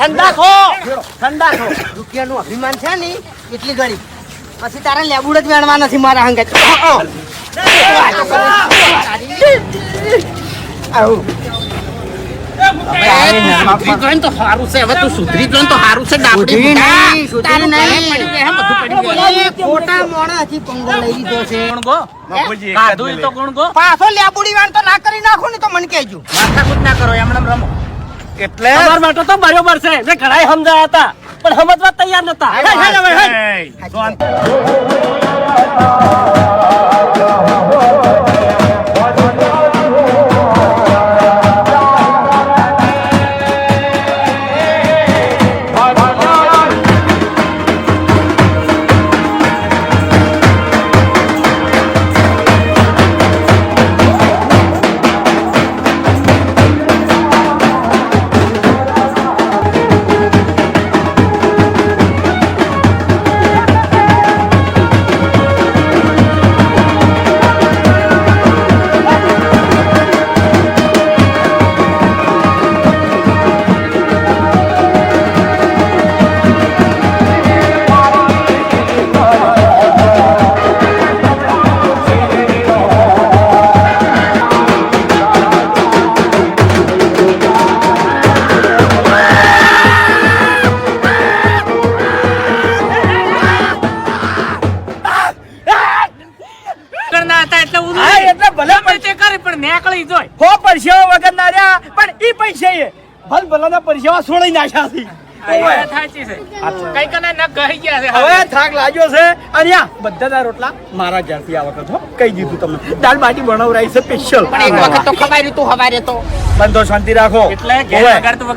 ઠંડા થો. રૂપિયાનું અભિમાન છે ને એટલી ગરીબ. પછી તારે લેબુડ જ વેણવા નથી મારા હંગાત. પાછો લેબુડી વાણ તો ના કરી નાખો ને તો મને કહેજો. માથાકૂટ ના કરો એમને રમો. એટલે તમારા માટે તો બરોબર છે મેં ઘણા સમજાયા હતા પણ સમજવા તૈયાર નતા. રોટલા મારા ઘરથી આ વખત કહી દીધું તમને. દાળ બાટી બનાવરાઈ છે સ્પેશિયલ. પણ એક વખત તો ખવાય તું હવારે તો બંધો શાંતિ રાખો. એટલે ઘેર વગાડતું